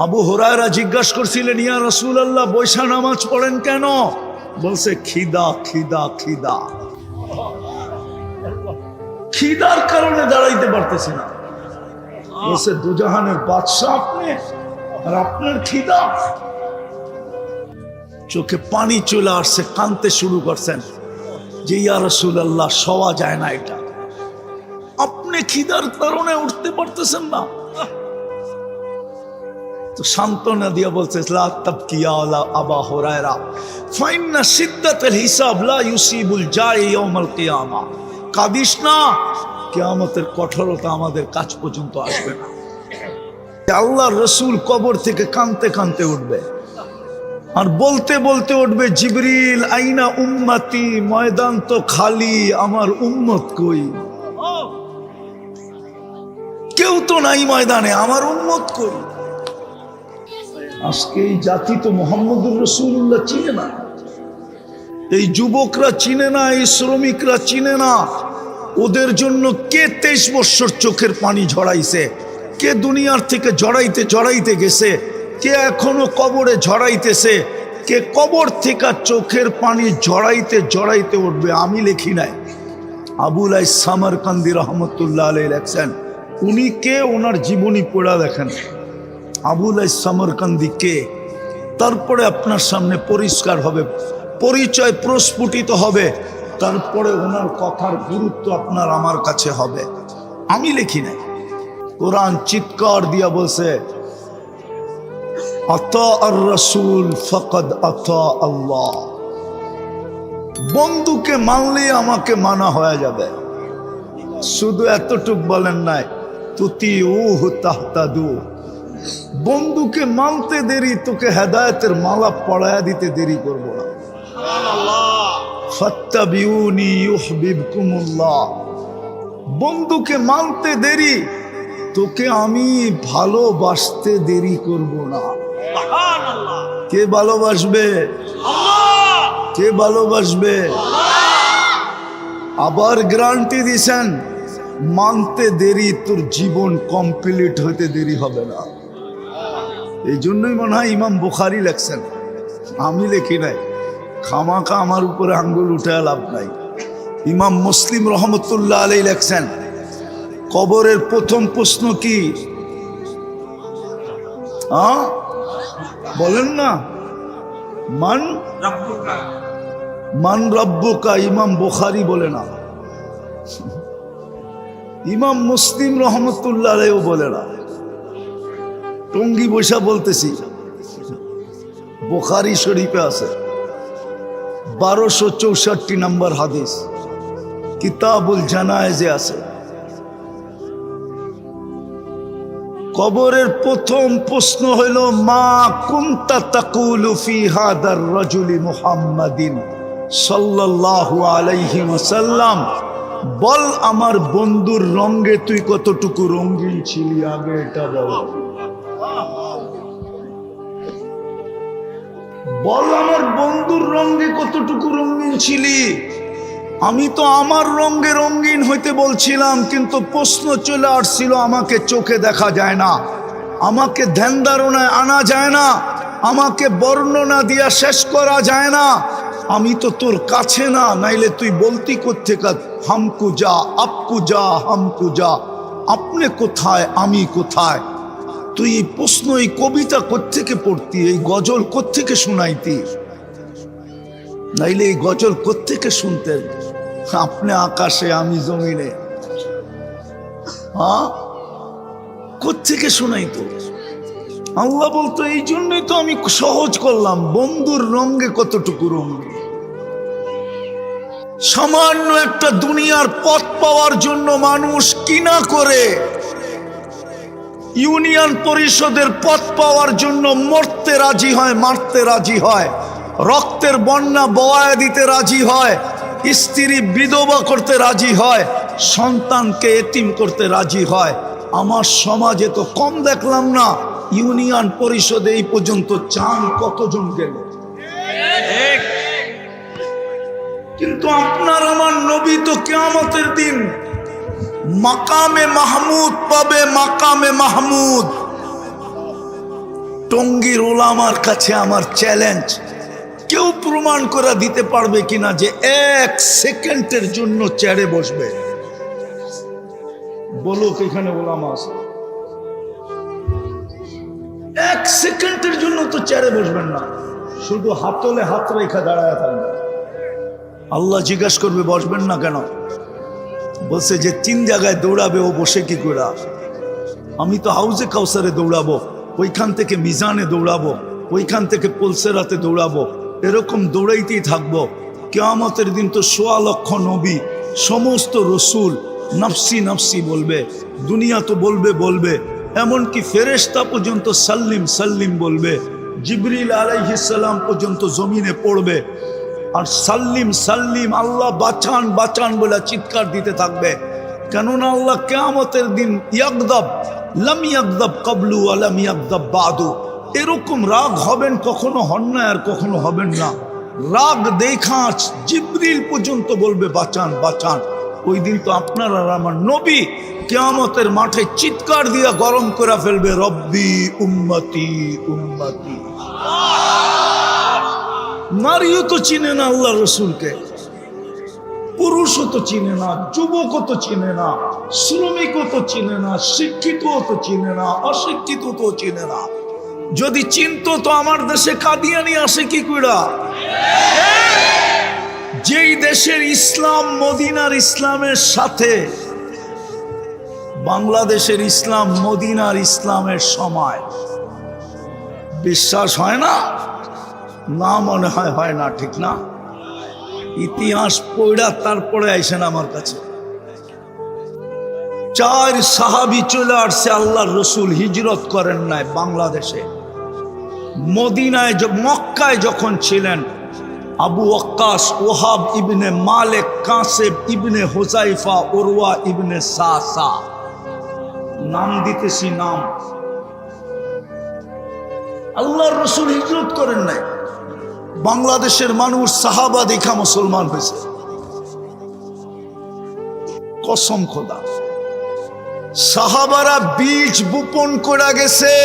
আবু হুরায়রা জিজ্ঞাসা করছিলেন, ইয়া রাসূলুল্লাহ বৈশা নামাজ পড়েন কেন? বলছে খিদা খিদা খিদা, খিদার কারণে দাঁড়াইতে পারতেছি না। বলছে দুজাহানের বাদশা আপনি, আর আপনার খিদা। চোখে পানি চলে আসছে, কাঁদতে শুরু করছেন যে ইয়া রাসূলুল্লাহ শোয়া যায় না, এটা আপনি খিদার কারণে উঠতে পারতেছেন না। তো সান্ত্বনা দিয়া বলছে লা তাবকিয়া আলা আবা হুরায়রা ফাইন্না শিদ্দাতুল হিসাব লা ইউসিবুল জাই ইয়াউমাল কিয়ামা। কাঁদিস না, কিয়ামতের কঠোরতা আমাদের কাছ পর্যন্ত আসবে না। আল্লাহর রাসূল কবর থেকে কাঁদতে কাঁদতে উঠবে আর বলতে বলতে উঠবে, জিবরিল আইনা উম্মতি, ময়দান তো খালি, আমার উম্মত কই? কেউ তো নাই ময়দানে, আমার উম্মত কই? আজকে এই জাতি তো মুহাম্মদুর রাসূলুল্লাহ চিনে না, এই যুবকরা চিনে না, এই শ্রমিকরা চিনে না। ওদের জন্য কে 23 বছর চোখের পানি ঝরাইছে, কে দুনিয়ার থেকে জড়াইতে জড়াইতে গেছে, কে এখনো কবরে ঝরাইতেছে, কে কবর থেকে চোখের পানি জড়াইতে জড়াইতে উঠবে। আমি লিখি নাই, আবুল আইস সামারকান্দি রহমতুল্লাহ আলাইহি লেখছেন। উনি কে, ওনার জীবনী পড়া দেখেন। আবুল আইস সামারকান্দি কে, তারপরে আপনার সামনে পরিষ্কার হবে, পরিচয় প্রস্ফুটিত হবে, তারপরে ওনার কথার গুরুত্ব আপনার আমার কাছে হবে। আমি লিখি নাই। কোরআন চিৎকার দিয়া বলছে, আতা আর রাসূল ফাকাদ আতা আল্লাহ। বন্ধুকে মানলে আমাকে মানা হয়ে যাবে। শুধু এতটুক বলেন নাই, তুতিউহু তাহতাদু। বন্ধুকে মানতে দেরি, তোকে হেদায়েতের মালা পড়ায়া দিতে দেরি করব না। ফাত্তাবিউনি ইউহিব্বুকুমুল্লাহ। বন্ধুকে মানতে দেরি, তোকে আমি ভালোবাসতে দেরি করব না। কে ভালোবাসবে? কে ভালোবাসবে? আবার গ্যারান্টি দিছেন, মানতে দেরি, তোর জীবন কমপ্লিট হতে দেরি হবে না। এই জন্যই মনে হয় ইমাম বুখারী লেখছেন, আমি লিখি নাই। খামাখা আমার উপরে আঙ্গুল উঠে লাভ নাই। ইমাম মুসলিম রহমতুল্লাহ আলাইহি লেখছেন, কবরের প্রথম প্রশ্ন কি? বলেন না, মান মান রব্বুকা। ইমাম বুখারী বলে না, ইমাম মুসলিম রহমতুল্লাহ আলাইহিও বলে না। টঙ্গি বৈশা বলতেছি, বুখারী শরীফে আছে 1264 নম্বর হাদিস, কিতাবুল জানায়েজে আছে। কবরের প্রথম প্রশ্ন হইল, মা কুনতা তাকুলু ফি হাদার রাজুলি মুহাম্মাদিন সাল্লাল্লাহু আলাইহি ওয়াসাল্লাম। বল আমার বন্ধুর রঙে তুই কতটুকু রঙিন ছিলি, আগে এটা বল। বল আমার বন্ধুর রঙে কতটুকু রঙিন ছিলি। আমি তো আমার রঙে রঙিন হইতে বলছিলাম, কিন্তু প্রশ্ন চলে আসছিল, আমাকে চোখে দেখা যায় না, আমাকে ধ্যান ধারণায় আনা যায় না, আমাকে বর্ণনা দিয়া শেষ করা যায় না। আমি তো তোর কাছে না, নাইলে তুই বলতি কোত্থেকে হামকু যা আপকু যা হামকু যা, আপনি কোথায় আমি কোথায়। তুই এই প্রশ্ন, এই কবিতা কোত্থেকে পড়তি, এই গজল কোত্থেকে শুনাইতি, নাইলে এই গজল কোত্থেকে শুনতেন। আপনি আকাশে আমি জমিনে, কোত্থেকে শুনাইতো। আল্লাহ বলতো, এই জন্যই তো আমি সহজ করলাম, বন্ধুর রঙে কতটুকু রঙিন। সামান্য একটা দুনিয়ার পথ পাওয়ার জন্য মানুষ কিনা করে, ইউনিয়ন পরিষদের পথ পাওয়ার জন্য মরতে রাজি হয়, মারতে রাজি হয়, রক্তের বন্যা বওয়ায় দিতে রাজি হয়, স্ত্রী বিধবা করতে রাজি হয়, সন্তানকে এতিম করতে রাজি হয়। আমার সমাজে তো কম দেখলাম না, ইউনিয়ন পরিষদে এই পর্যন্ত চান কতজন গেল। কিন্তু আপনার আমার নবী তো কিয়ামতের দিন মাকামে মাহমুদ পাবে, মাকামে মাহমুদ। টঙ্গীর ওলামার কাছে আমার চ্যালেঞ্জ, কেউ প্রমাণ করে দিতে পারবে কিনা যে 1 সেকেন্ডের জন্য চেয়ারে বসবে? বলুক, এখানে ওলামা আছে। 1 সেকেন্ডের জন্য তো চেয়ারে বসবেন না, শুধু হাতলে হাত রেখা দাঁড়ায় থাকবে। আল্লাহ জিজ্ঞাসা করবে বসবেন না কেন? বলছে যে 3 জায়গায় দৌড়াবে, ও বসে কি করে? আমি তো হাউজে কাউসারে দৌড়াবো, ওইখান থেকে মিজানে দৌড়াবো, ওইখান থেকে পুলসেরাতে দৌড়াবো, এরকম দৌড়াইতেই থাকবো। কিয়ামতের দিন তো 1.25 লক্ষ নবী, সমস্ত রসুল নফসি নফসি বলবে, দুনিয়া তো বলবে, এমনকি ফেরেশতা পর্যন্ত সাল্লিম সাল্লিম বলবে, জিবরিল আলাইহিস সালাম পর্যন্ত জমিনে পড়বে আর সাল্লিম সাল্লিম, আল্লাহ বাঁচান বাঁচান বলে চিৎকার দিতে থাকবে। কেননা আল্লাহ কিয়ামতের দিন ইয়াগদাব, লাম ইয়াগদাব ক্বাবলু ওয়া লাম ইয়াগদাব বাদু, এরকম রাগ হবেন, কখনো হন না আর কখনো হবেন না। রাগ দেখা জিবরিল পর্যন্ত বলবে বাঁচান বাঁচান। ওই দিন তো আপনার আর আমার নবী কিয়ামতের মাঠে চিৎকার দিয়া গরম করে ফেলবে, রব্বি উম্মতি উম্মতি। নারীও তো চিনে না আল্লাহ রসুলকে, পুরুষও তো চিনে না, যুবকও তো চিনে না, শ্রমিকও তো চিনে না, শিক্ষিতও তো চিনে না, অশিক্ষিত তো চিনে না। যদি চিনতো তো আমার দেশে কাদিয়ানি আসে কি কইরা? যেই দেশের ইসলাম মদিনার ইসলামের সাথে বাংলাদেশের ইসলাম মদিনার ইসলামের সময়, বিশ্বাস হয় না? না, মনে হয় না, ঠিক না? ইতিহাস পড়া তারপরে আইসেন আমার কাছে। 4 সাহাবী চলে আসছে, আল্লাহর রসুল হিজরত করেন নাই বাংলাদেশে। মদিনায় মক্কায় যখন ছিলেন, আবু ওয়াক্কাস, ওহাব ইবনে মালিক, কাসেব ইবনে হুযাইফা, উরওয়া ইবনে সাসা, নাম দিতেছি নাম। আল্লাহর রসুল হিজরত করেন নাই, বাংলাদেশের মানুষ সাহাবা দেখা মুসলমান হয়েছে। কসম খোদা, সাহাবারা বীজ বপন করে গেছে,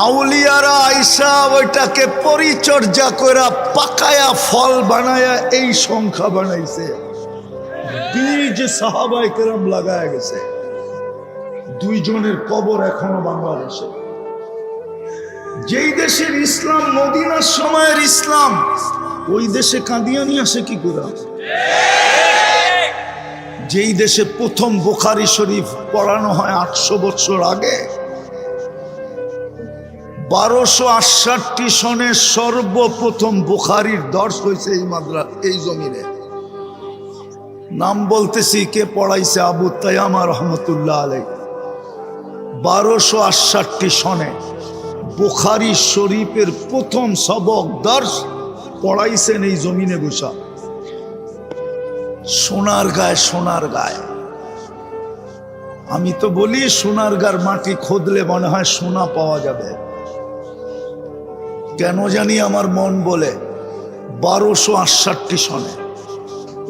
আউলিয়ারা আইসা ওইটাকে পরিচর্যা করে পাকায়া ফল বানায়া এই সংখ্যা বানাইছে। বীজ সাহাবায়ে কেরাম লাগায়া গেছে। 2 জনের কবর এখনো বাংলাদেশে। যেই দেশের ইসলাম মদিনার সময়ের ইসলাম, ওই দেশে কাদিয়ানি আসে কি করে? যেই দেশে প্রথম বুখারী শরীফ পড়ানো হয় 800 বছর আগে, 1268 সনে সর্বপ্রথম বুখারীর দর্শ হয়েছে এই জমিনে। নাম বলতেছি, কে পড়াইছে? আবু তায়ামা রহমতুল্লাহ আলাইহি। 1268 সনে বুখারী শরীফের প্রথম সবক দর্শ পড়াইছেন এই জমিনে বসা। সোনার গায়ে, সোনার গায়ে। আমি তো বলি সোনার গার মাটি খোদলে মনে হয় সোনা পাওয়া যাবে। কেন জানি আমার মন বলে 1268 সনে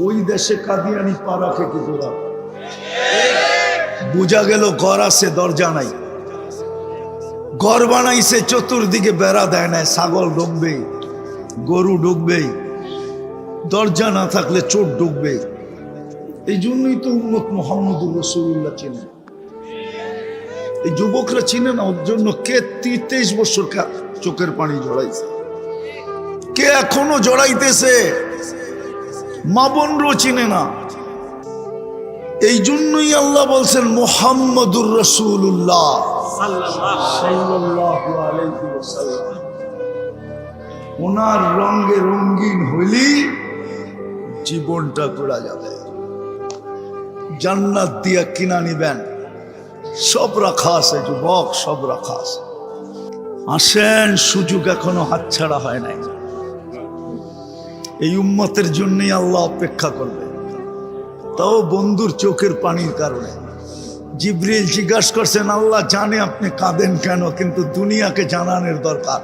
ওই দেশে কাদিয়ানি পা রাখে কি করে? বুঝা গেল ঘর আছে, দরজা নাই। ঘর বানাইছে, চতুর্দিকে বেড়া দেয় নাই, ছাগল ঢুকবে, গরু ঢুকবে, দরজা না থাকলে চোর ঢুকবে। এই জন্যই তো উম্মত মুহাম্মদুর রাসূলুল্লাহ চিনে। এই যুবকরা চিনে না, ওর জন্য কে 23 বছর চোখের পানি জড়াইছে, কে এখনো জড়াইতেছে, মা বোনরাও চিনে না। এই জন্যই আল্লাহ বলছেন মুহাম্মদুর রাসূলুল্লাহ সাল্লাল্লাহু আলাইহি ওয়াসাল্লাম। ওনার রঙে রঙিন হইলি জীবনটা ঘোরা যাবে। জান্নাত দিয়া কিনা নিবেন, সব রাখা আছে যুবক, সব রাখা আছে। আসেন, সুযোগ এখনো হাতছাড়া হয় নাই। এই উম্মতের জন্যই আল্লাহ অপেক্ষা করবে, তাও বন্ধুর চোখের পানির কারণে। জিবরিল জিজ্ঞাসা করছেন, আল্লাহ জানে আপনি কাঁদেন কেন, কিন্তু দুনিয়াকে জানানোর দরকার,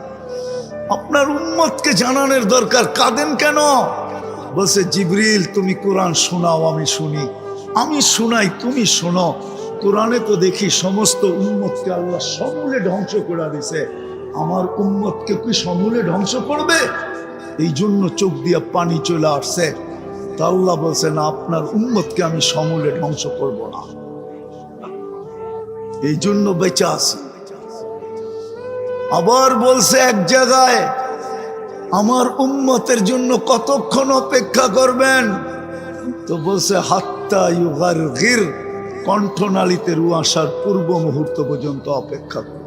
আপনার উম্মতকে জানানোর দরকার, কাঁদেন কেন? বলছে জিবরিল তুমি কোরআন শোনাও, আমি শুনি, আমি শোনাই তুমি শোনো। কোরআনে তো দেখি সমস্ত উম্মতকে আল্লাহ সমূলে ধ্বংস করে দিছে, আমার উম্মতকে কি সমূলে ধ্বংস করবে? এই জন্য চোখ দিয়ে পানি চলে আসছে। তা আল্লাহ বলছে না, আপনার উম্মতকে আমি সমূলে ধ্বংস করব না, এই জন্য বেঁচে আছি। আবার বলছে এক জায়গায়, আমার উম্মতের জন্য কতক্ষণ অপেক্ষা করবেন? তো বলছে হাত্তা ইউগারগির, কণ্ঠনালীতে রু আসার পূর্ব মুহূর্ত পর্যন্ত অপেক্ষা করবে।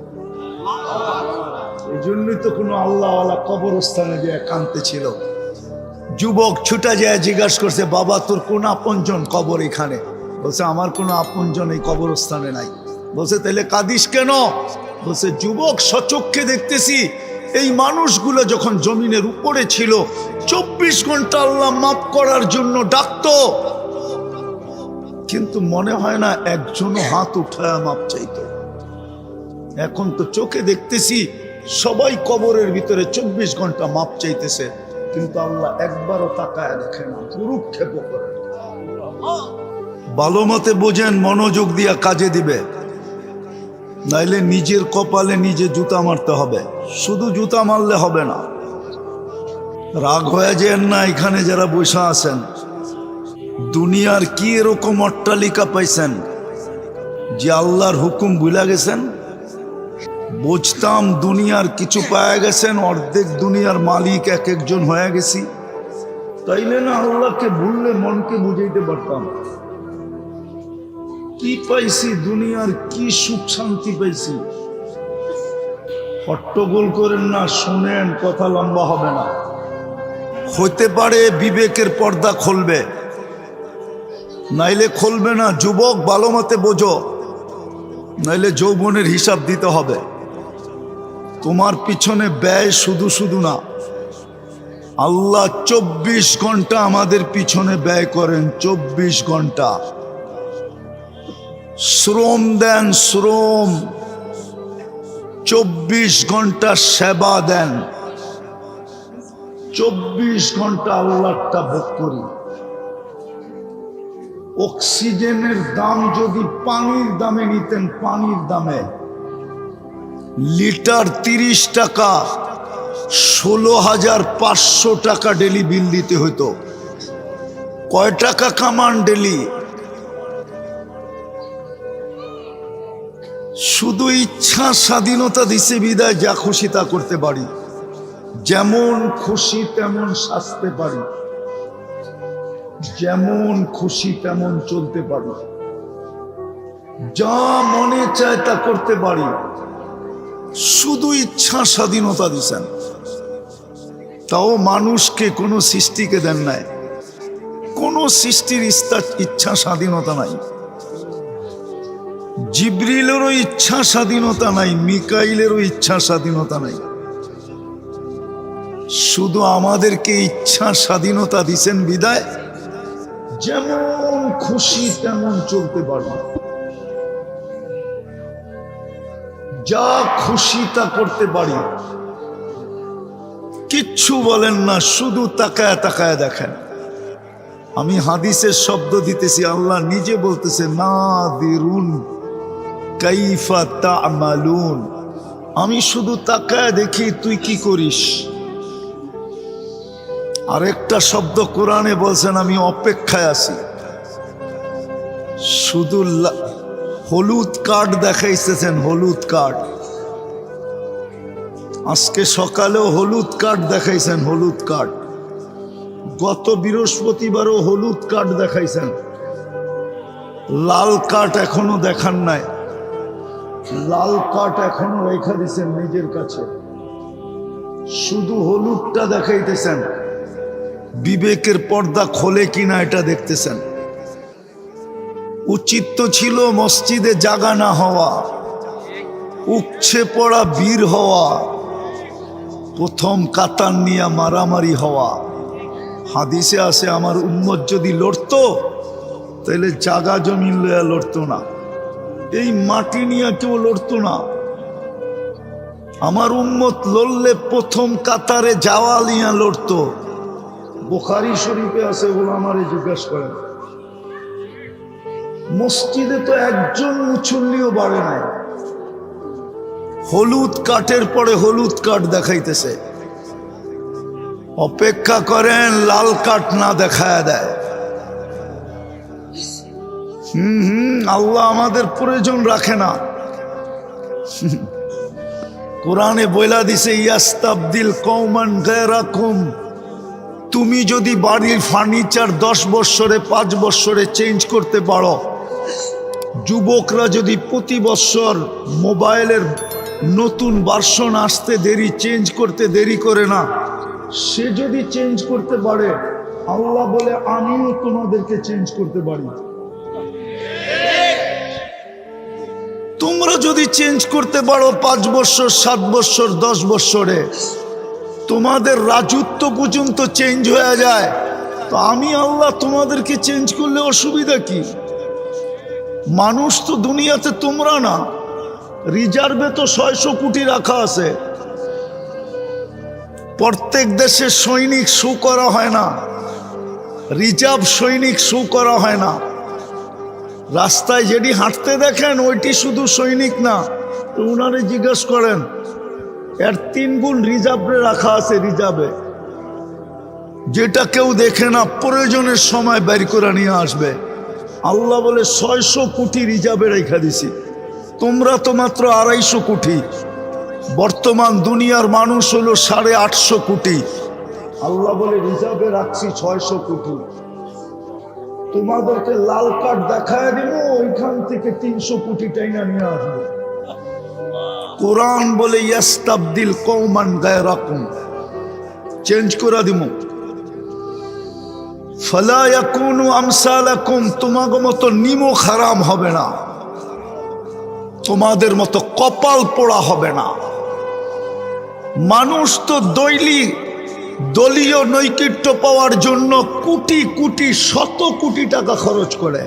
এই জন্যই তো কোনো আল্লাহওয়ালা কবরস্থানে যে কাঁদতে ছিল। যুবক ছুটা যায় জিজ্ঞাসা করছে, বাবা তোর কোন আপনজন কবর এখানে? বলছে আমার কোনো আপনজন এই কবরস্থানে নাই। বলছে তাহলে কাঁদিস কেন? বলছে যুবক, সচক্ষে দেখতেছি এই মানুষগুলো যখন জমিনের উপরে ছিল 24 ঘন্টা আল্লাহ মাফ করার জন্য ডাকতো, কিন্তু মনে হয় না একজনও হাত উঠায় মাপ চাইতো। এখন তো চোখে দেখতেছি সবাই কবরের ভিতরে 24 ঘন্টা মাপ চাইতেছে, কিন্তু আল্লাহ একবারও তাকায় দেখে না, পুরুক্ষেপ করে। ভালো মতে বোঝেন, মনোযোগ দিয়া কাজে দিবে, নাইলে নিজের কপালে নিজে জুতা মারতে হবে। শুধু জুতা মারলে হবে না। রাগ হয়ে যেন না, এখানে যারা বসে আছেন, দুনিয়ার কি এরকম অট্টালিকা পাইছেন যে আল্লাহর হুকুম ভুলে গেছেন? বুঝতাম দুনিয়ার কিছু পাওয়া গেছেন, অর্ধেক দুনিয়ার মালিক এক একজন হয়ে গেছি, তাইলে না আল্লাহকে ভুললে মনকে বুঝাইতে পারতাম। কি পাইছি দুনিয়ার, কি সুখ শান্তি পাইছি? হট্টগোল করেন না, শুনেন, কথা লম্বা হবে না। হইতে পারে বিবেকের পর্দা খুলবে, নাইলে খুলবে না। যুবক ভালো মতে বোঝো, নাইলে যৌবনের হিসাব দিতে হবে। তোমার পিছনে ব্যয় শুধু শুধু না, আল্লাহ 24 ঘন্টা আমাদের পিছনে ব্যয় করেন। 24 ঘন্টা শ্রম দেন, শ্রম। 24 ঘন্টা সেবা দেন, 24 ঘন্টা আল্লাহটা ভোগ করি। অক্সিজেনের দাম যদি পানির দামে নিতেন, পানির দামে লিটার 30 টাকা, 16,500 টাকা ডেলি বিল দিতে হইতো। কয় টাকা কামান ডেলি? শুধু ইচ্ছা স্বাধীনতা দিছে বিদায় যা খুশি তা করতে পারি, যেমন খুশি তেমন সাজতে পারি, যেমন খুশি তেমন চলতে পারি, যা মনে চায় তা করতে পারি। শুধু ইচ্ছা স্বাধীনতা দিছেন, তাও মানুষকে, কোনো সৃষ্টিকে দেন নাই। কোনো সৃষ্টির ইচ্ছা স্বাধীনতা নাই। জিবরিলেরও ইচ্ছা স্বাধীনতা নাই, মিকাইলেরও ইচ্ছা স্বাধীনতা নাই। শুধু আমাদেরকে ইচ্ছা স্বাধীনতা দিছেন বিদায় যেমন খুশি তেমন চলতে পারবো, যা খুশি তা করতে পারি। কিচ্ছু বলেন না, শুধু তাকায় তাকায় দেখেন। আমি হাদিসের শব্দ দিতেছি, আল্লাহ নিজে বলতেছে নাদিরুন কাইফা তা'মালুন। আমি শুধু তাকায় দেখি তুই কি করিস। আরেকটা শব্দ কোরআনে বলছেন আমি অপেক্ষায় আছি। শুধু হলুদ কার্ড দেখাইতেছেন, হলুদ কার্ড। আজকে সকালেও হলুদ কার্ড দেখাইছেন, হলুদ কার্ড। গত বৃহস্পতিবারও হলুদ কার্ড দেখাইছেন, লাল কার্ড এখনো দেখান নাই। লাল কার্ড এখনো রেখা দিছেন নিজের কাছে, শুধু হলুদটা দেখাইতেছেন। বিবেকের পর্দা খোলে কিনা এটা দেখতেছেন। উচিত তো ছিল মসজিদে জাগা না হওয়া, উপচে পড়া বীর হওয়া, প্রথম কাতার নিয়ে মারামারি হওয়া। হাদিসে আছে আমার উম্মত যদি লড়তো তাহলে জাগা জমিন লইয়া লড়তো না, এই মাটি নিয়ে কেউ লড়তো না। আমার উম্মত লড়লে প্রথম কাতারে যাওয়া নিয়ে লড়তো। বুখারী শরীফে আছে, ওগুলো আমারে জিজ্ঞাসা করেন। মসজিদে তো একজন মুসল্লিও বাড়ে নাই, হলুদ কাঠের পরে হলুদ কাঠ দেখাইতেছে। অপেক্ষা করেন লাল কাঠ না দেখায় দেয়। আল্লাহ আমাদের প্রয়োজন রাখে না। কোরআনে বইলা দিছে ইয়াস্তাবদিল কওমান গায়রাকুম, তুমি যদি বাড়ির ফার্নিচার 10 বছরে 5 বছরে চেঞ্জ করতে পারো, যুবকরা যদি প্রতি বছর মোবাইলের নতুন ভার্সন আসতে দেরি, চেঞ্জ করতে দেরি করে না, সে যদি চেঞ্জ করতে পারে, আল্লাহ বলে আমিও তোমাদেরকে চেঞ্জ করতে পারি। তোমরা যদি চেঞ্জ করতে পারো 5 বছর 7 বছর 10 বছরে, তোমাদের রাজত্ব পর্যন্ত চেঞ্জ হয়ে যায়, তো আমি আল্লাহ তোমাদেরকে চেঞ্জ করলে অসুবিধা কি? মানুষ তো দুনিয়াতে তোমরা না, রিজার্ভে তো 600 কোটি রাখা আছে। প্রত্যেক দেশে সৈনিক শো করা হয় না, রিজার্ভ সৈনিক শো করা হয় না। রাস্তায় যেটি হাঁটতে দেখেন ওইটি শুধু সৈনিক না, তো উনারে জিজ্ঞেস করেন, এর 3 গুণ রিজার্ভে রাখা আছে, রিজার্ভে, যেটা কেউ দেখে না, প্রয়োজনের সময় বের করে নিয়ে আসবে। আল্লাহ বলে 600 কোটি রিজার্ভে রেখা দিছি, তোমরা তো মাত্র 250 কোটি। বর্তমান দুনিয়ার মানুষ হলো 850 কোটি। আল্লাহ বলে রিজার্ভে রাখছি 600 কোটি। তোমাদেরকে লাল কার্ড দেখায় দিব, ওইখান থেকে 300 কোটি টাইনা নিয়ে আসবে। কোরআন বলে ইয়াস্তাবদিল কওমান গায়রাকুম, চেঞ্জ করে দিব। ফালা ইয়াকুনু আমসালাকুম, তোমাদের মতো নিমক হারাম হবে না, তোমাদের মতো কপাল পোড়া হবে না। মানুষ তো দলীয় নৈকট্য পাওয়ার জন্য কোটি কোটি 100 কোটি টাকা খরচ করে।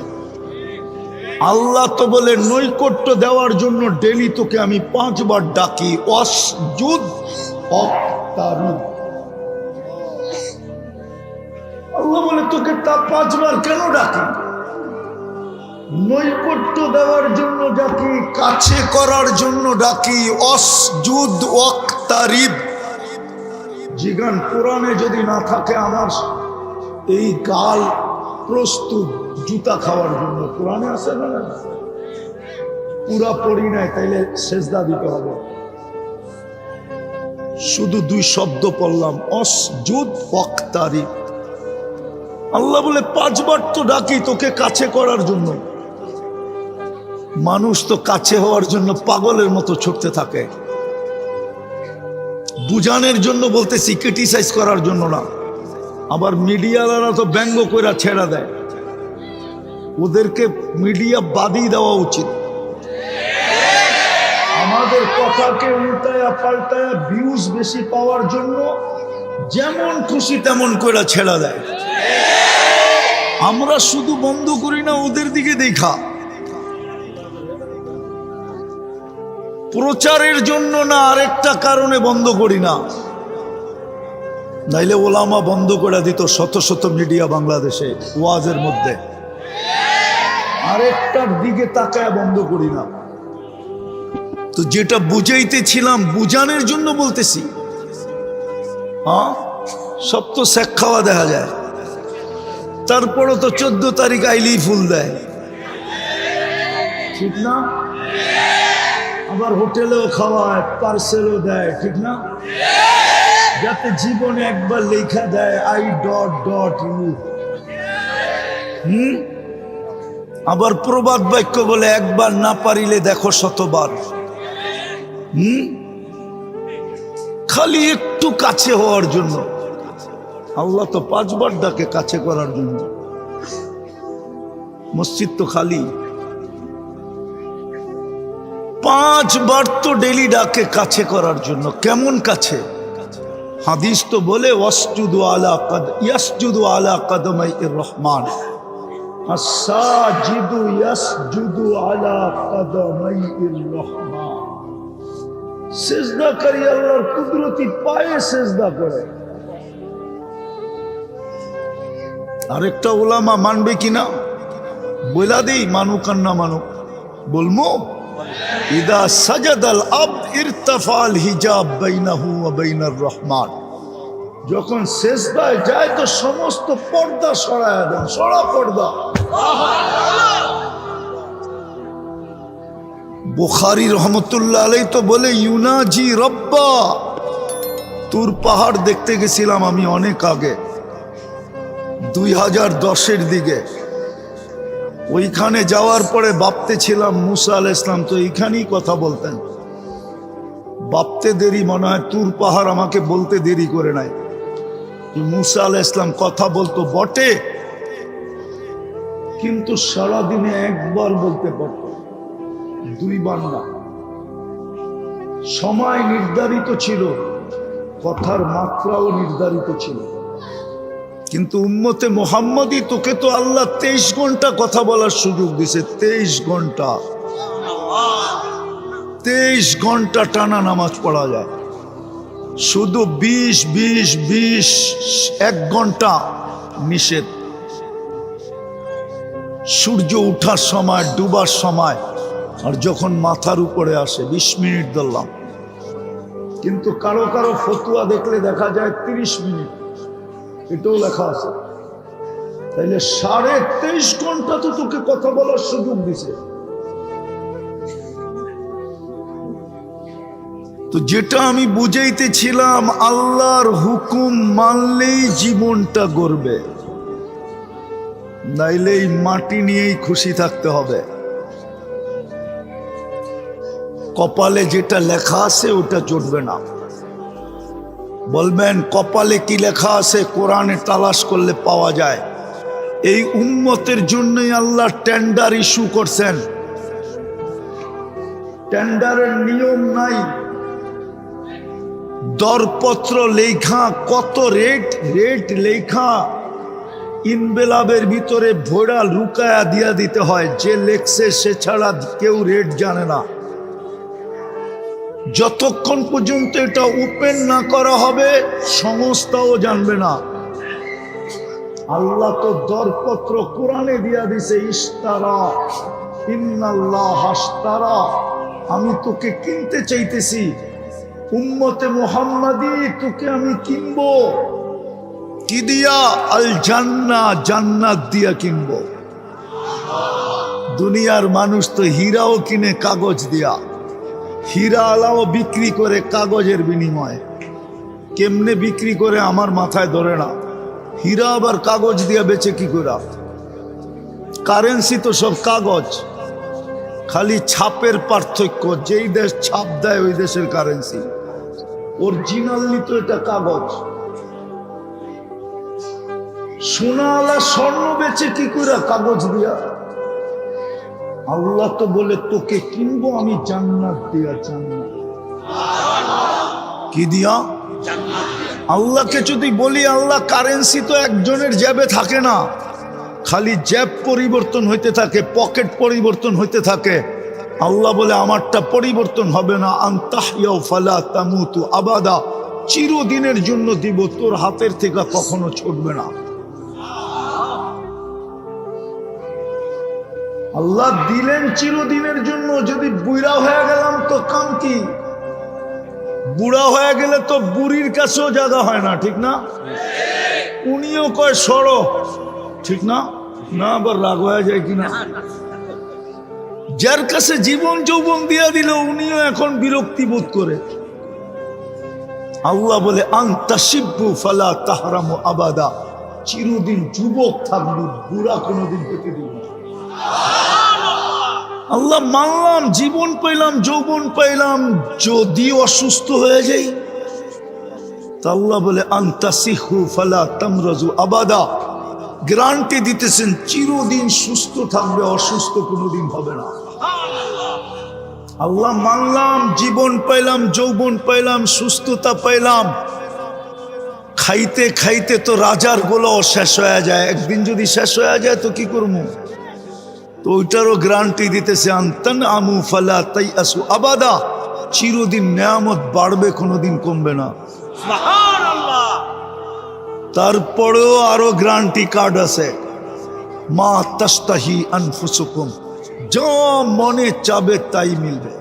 আল্লাহ তো বলে নৈকট্য দেওয়ার জন্য ডেলি তোকে আমি 5 বার ডাকি, ওয়াসজুদ ওয়াক্তারিব। আল্লাহ বলে তোকে তা 5 বার কেন ডাকি? নৈকট্য দেওয়ার জন্য ডাকি, কাছে করার জন্য ডাকি। ওয়াসজুদ ওয়াক্তারিব। জিগান কোরআনে যদি না থাকে, আমার এই গাল প্রস্তুত জুতা খাওয়ার জন্য। কোরআনে আছে না? পুরা পড়ি নাই, তাইলে সেজদা দিতে হবে। শুধু 2 শব্দ পড়লাম, ওয়াসজুদ ওয়াক্তারিব। আল্লাহ বলে 5 বার তো ডাকি তোকে কাছে করার জন্য। মানুষ তো কাছে হওয়ার জন্য পাগলের মতো ছুটতে থাকে। বুঝানোর জন্য বলতেছি, ক্রিটিসাইজ করার জন্য না। আবার মিডিয়ালারা তো ব্যঙ্গ কইরা ছেড়া দেয়, ওদেরকে মিডিয়া বাদই দেওয়া উচিত। আমাদের কথাকে উল্টায়া পাল্টায়া ভিউজ বেশি পাওয়ার জন্য যেমন খুশি তেমন কইরা ছেড়া দেয়। আমরা শুধু বন্ধ করি না, ওদের দিকে দেখা। প্রচারের জন্য না, আরেকটা কারণে বন্ধ করি না, নাইলে ওলামা বন্ধ করে দিত শত শত মিডিয়া বাংলাদেশে ওয়াজের মধ্যে। আরেকটার দিকে তাকায় বন্ধ করি না। তো যেটা বুঝাইতেছিলাম, বুঝানোর জন্য বলতেছি। হ্যাঁ, সব তো শেখ খাওয়া দেখা যায়, তারপরও তো 14 তারিখ আইলেই ফুল দেয়, ঠিক না? আবার হোটেলেও খাওয়ায়, পার্সেলও দেয়, ঠিক না? যাতে জীবনে একবার লেখা দেয় I.U। আবার প্রবাদ বাক্য বলে, একবার না পারিলে দেখো 100 বার। খালি একটু কাছে হওয়ার জন্য। আল্লাহ তো 5 বার ডাকে কাছে করার জন্য। মসজিদ তো খালি, 5 বার তো ডেলি ডাকে কাছে করার জন্য। কেমন কাছে? হাদিস তো বলে ইয়াসজুদু আলা কদমাইর রহমান, আস-সাজিদু ইয়াসজুদু আলা কদমাইর রহমান। সিজদাকারী আল্লাহর কুদরতি পায়ে সিজদা করে। আরেকটা উলামা মানবে কিনা বলা দেই মানুক আর না মানুক, বলমু ইদা সাজাদাল আবদ ইরতাফাল হিজাব বাইনাহু ওয়া বাইনার রহমান। যখন সেজদায় যায় তো সমস্ত পর্দা সরায়া দেন, সরা পর্দা। বুখারী রহমতুল্লাহ আলাইহি তো বলে ইউনাজি রব্বা। তুর পাহাড় দেখতে গেছিলাম আমি অনেক আগে, 2010-এর দিকে। ওইখানে যাওয়ার পরে ভাবতে ছিলাম মুসা আলাইহিস সালাম তো এইখানেই কথা বলতেন। ভাবতে দেরি, মনে হয় তুর পাহাড় আমাকে বলতে দেরি করে নাই যে মুসা আলাইহিস সালাম কথা বলতো বটে, কিন্তু সারাদিনে একবার বলতে পারত, দুইবার না। সময় নির্ধারিত ছিল, কথার মাত্রাও নির্ধারিত ছিল। কিন্তু উম্মতে মুহাম্মদী, তোকে তো আল্লাহ 23 ঘন্টা কথা বলার সুযোগ দিছে। 23 ঘন্টা, 23 ঘন্টা টানা নামাজ পড়া যায়। শুধু 1 ঘন্টা নিষেধ। সূর্য উঠার সময়, ডুবার সময়, আর যখন মাথার উপরে আসে 20 মিনিট ধরলাম। কিন্তু কারো কারো ফতুয়া দেখলে দেখা যায় 30 মিনিট, এটাও লেখা আছে। তাইলে 23.5 ঘন্টা তো তোকে কথা বলার সুযোগ দিছে। তো যেটা আমি বুঝাইতেছিলাম, আল্লাহর হুকুম মানলেই জীবনটা গড়বে, নাইলে এই মাটি নিয়েই খুশি থাকতে হবে। কপালে যেটা লেখা আছে ওটা জুটবে না। বলবেন কপালে কি লেখা আছে? কোরআনে তালাশ করলে পাওয়া যায়। এই উম্মতের জন্যই আল্লাহ টেন্ডার ইস্যু করছেন। টেন্ডারের নিয়ম নাই, দরপত্র লেখা, কত রেট লেখা ইনবেলাবের ভিতরে ভোড়া লুকায়া দিয়া দিতে হয়। যে লেখছে সে ছাড়া কেউ রেট জানে না। যতক্ষণ পর্যন্ত এটা ওপেন না করা হবে সংস্থাও জানবে না। আল্লাহ তো দরপত্র কোরআনে দিয়া দিছে, ইশতারা ইন্নাল্লাহ আশতারা। আমি তোকে কিনতে চাইতেছি, উম্মতে মুহাম্মাদি, তোকে আমি কিনবো। কি দিয়া? আল জান্নাহ, জান্নাত দিয়া কিনবো। দুনিয়ার মানুষ তো হীরাও কিনে কাগজ দিয়া, হীরা আলাও বিক্রি করে কাগজের বিনিময়ে। কেমনে বিক্রি করে আমার মাথায় ধরে না। হীরা আবার কাগজ দিয়া বেচে কি করে? কারেন্সি তো সব কাগজ, খালি ছাপের পার্থক্য। যেই দেশ ছাপ দেয় ওই দেশের কারেন্সি, অরিজিনালি তো এটা কাগজ। সোনা আলা স্বর্ণ বেচে কি করে? কাগজ দিয়া। আল্লাহ তো বলে তোকে কিনবো আমি জান্নাত দিয়া। জান্নাত কি দিয়া? আল্লাহকে যদি বলি, আল্লাহ কারেন্সি তো একজনের জ্যাবে থাকে না, খালি জ্যাব পরিবর্তন হইতে থাকে, পকেট পরিবর্তন হইতে থাকে। আল্লাহ বলে আমারটা পরিবর্তন হবে না। আনতাহইয়া ফালা তামুতু আবাদা, চিরদিনের জন্য দিব, তোর হাতের থেকে কখনো ছুটবে না। আল্লাহ দিলেন চিরদিনের জন্য। যদি বুড়া হয়ে গেলাম তো কাম কি? বুড়া হয়ে গেলে তো বুড়ির কাছেও জায়গা হয় না, ঠিক না? উনিও কয় সরো, ঠিক না? না আবার রাগ হয়ে যায় কিনা? যার কাছে জীবন যৌবন দিয়া দিল উনিও এখন বিরক্তি বোধ করে। আল্লাহ বলে আনতাশিব্বু ফালা তাহরামু আবাদা, চিরদিন যুবক থাকবি, বুড়া কোনোদিন হতে দিবি না। আল্লাহ মানলাম, জীবন পাইলাম, যৌবন পাইলাম, যদি অসুস্থ হয়ে যাই তা আল্লাহ বলে আনতাসিহু ফালা তামরাজু আবাদা, গ্যারান্টি দিতেছেন চিরদিন সুস্থ থাকবে, অসুস্থ কোনোদিন হবে না। আল্লাহ মানলাম, জীবন পাইলাম, যৌবন পাইলাম, সুস্থতা পাইলাম। খাইতে খাইতে তো রাজার গোলাও শেষ হয়ে যায়। একদিন যদি শেষ হয়ে যায় তো কি করবো? তো ওইটারও গ্যারান্টি দিতেছে আনতান আমু ফালা তাইয়াসু আবাদা, চিরদিন নেয়ামত বাড়বে, কোনোদিন কমবে না। সুবহানাল্লাহ। তারপরেও আরো গ্যারান্টি কার্ড আছে, মা তাস্তাহি আনফুসুকুম, যা মনে চাবে তাই মিলবে।